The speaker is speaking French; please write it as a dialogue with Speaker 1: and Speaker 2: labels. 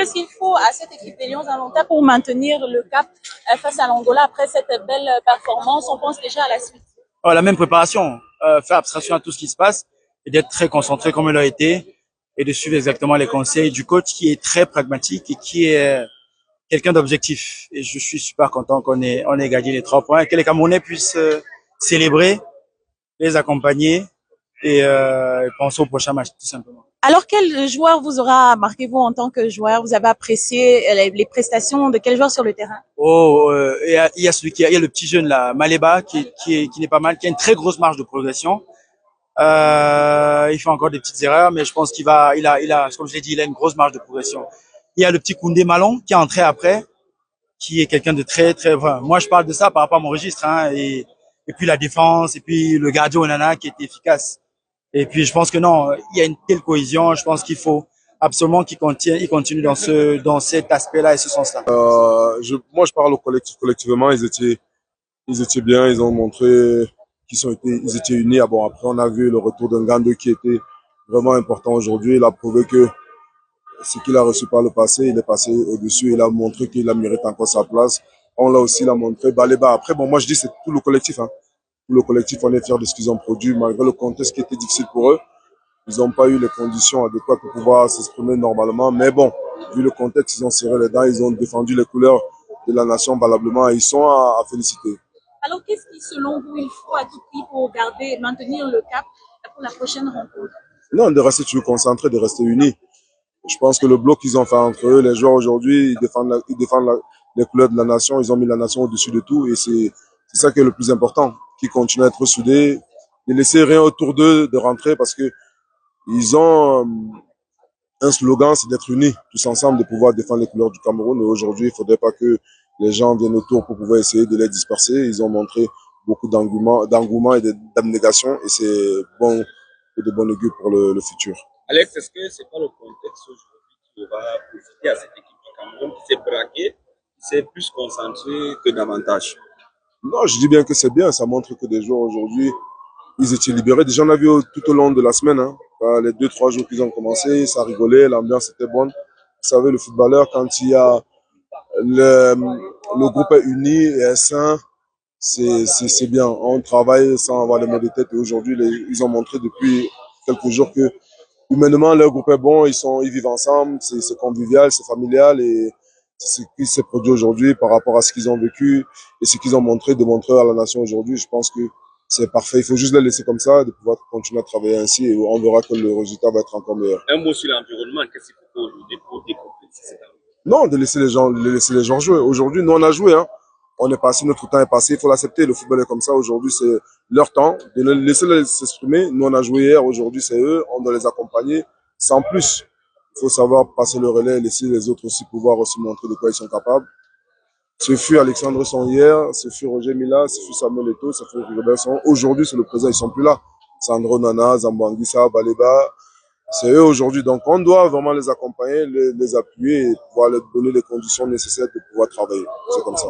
Speaker 1: qu'est-ce qu'il faut à cette équipe des Lions d'Atlanta pour maintenir le cap face à l'Angola après cette belle performance? On pense déjà à la suite.
Speaker 2: Oh, la même préparation, faire abstraction à tout ce qui se passe et d'être très concentré comme il a été et de suivre exactement les conseils du coach qui est très pragmatique et qui est quelqu'un d'objectif. Et je suis super content qu'on ait gagné les 3 points et que les Camerounais puissent célébrer, les accompagner et penser au prochain match, tout simplement.
Speaker 1: Alors, quel joueur vous aura marqué, vous, en tant que joueur? Vous avez apprécié les prestations de quel joueur sur le terrain?
Speaker 2: Oh, il y a celui il y a le petit jeune là, Maleba, qui n'est pas mal, qui a une très grosse marge de progression. Il fait encore des petites erreurs, mais je pense il a, comme je l'ai dit, il a une grosse marge de progression. Il y a le petit Koundé Malon qui est entré après, qui est quelqu'un de très, très, enfin, moi je parle de ça par rapport à mon registre, hein, et puis la défense, et puis le gardien Onana qui était efficace. Et puis je pense que non, il y a une telle cohésion, je pense qu'il faut absolument qu'il continue dans cet aspect-là et ce sens-là.
Speaker 3: Moi je parle au collectif, collectivement, ils étaient bien, ils ont montré ils étaient unis. Ah bon, après on a vu le retour d'un Gando qui était vraiment important aujourd'hui. Il a prouvé que ce qu'il a reçu par le passé, il est passé au-dessus, il a montré qu'il a mérité encore sa place. On l'a aussi, il a montré. Baléba. Après, bon, moi je dis c'est tout le collectif, hein. Tout le collectif, on est fiers de ce qu'ils ont produit, malgré le contexte qui était difficile pour eux. Ils n'ont pas eu les conditions adéquates pour pouvoir s'exprimer normalement. Mais bon, vu le contexte, ils ont serré les dents, ils ont défendu les couleurs de la nation valablement et ils sont à féliciter.
Speaker 1: Alors, qu'est-ce qui, selon vous, il faut à tout prix pour maintenir le cap pour la prochaine rencontre?
Speaker 3: Non, de rester toujours concentrés, de rester unis. Je pense que le bloc qu'ils ont fait entre eux, les joueurs aujourd'hui, ils défendent les couleurs de la nation, ils ont mis la nation au-dessus de tout et c'est ça qui est le plus important, qu'ils continuent à être soudés, ne laisser rien autour d'eux de rentrer parce que ils ont un slogan, c'est d'être unis, tous ensemble, de pouvoir défendre les couleurs du Cameroun. Et aujourd'hui, il ne faudrait pas que les gens viennent autour pour pouvoir essayer de les disperser. Ils ont montré beaucoup d'engouement et d'abnégation et c'est bon et de bon augure pour le futur.
Speaker 4: Alex, est-ce que ce n'est pas le contexte aujourd'hui qui va profiter à cette équipe du Cameroun qui s'est braquée, qui s'est plus concentrée que davantage?
Speaker 3: Non, je dis bien que c'est bien. Ça montre que des joueurs aujourd'hui, ils étaient libérés. Déjà, on a vu tout au long de la semaine, hein, les 2-3 jours qu'ils ont commencé, ça rigolait, l'ambiance était bonne. Vous savez, le footballeur, quand il y a le groupe est uni et est sain, c'est bien. On travaille sans avoir les maux de tête. Et aujourd'hui, ils ont montré depuis quelques jours que humainement, leur groupe est bon, ils vivent ensemble, c'est convivial, c'est familial et c'est ce qui s'est produit aujourd'hui par rapport à ce qu'ils ont vécu et ce qu'ils ont montré, de montrer à la nation aujourd'hui. Je pense que c'est parfait. Il faut juste les laisser comme ça, de pouvoir continuer à travailler ainsi et on verra que le résultat va être encore meilleur.
Speaker 4: Un mot sur l'environnement, qu'est-ce qu'il faut aujourd'hui pour décomplexer cette année?
Speaker 3: Non, de laisser les gens jouer. Aujourd'hui, nous on a joué, hein. On est passé, notre temps est passé, il faut l'accepter. Le football est comme ça. Aujourd'hui, c'est leur temps. De laisser les s'exprimer. Nous, on a joué hier. Aujourd'hui, c'est eux. On doit les accompagner. Sans plus. Il faut savoir passer le relais et laisser les autres aussi pouvoir aussi montrer de quoi ils sont capables. Ce fut Alexandre Son hier, ce fut Roger Mila, ce fut Samuel Eto'o, ce fut Robertson. Aujourd'hui, c'est le présent. Ils sont plus là. Sandro Nana, Zambanguissa, Baleba. C'est eux aujourd'hui. Donc, on doit vraiment les accompagner, les appuyer et pouvoir leur donner les conditions nécessaires de pouvoir travailler. C'est comme ça.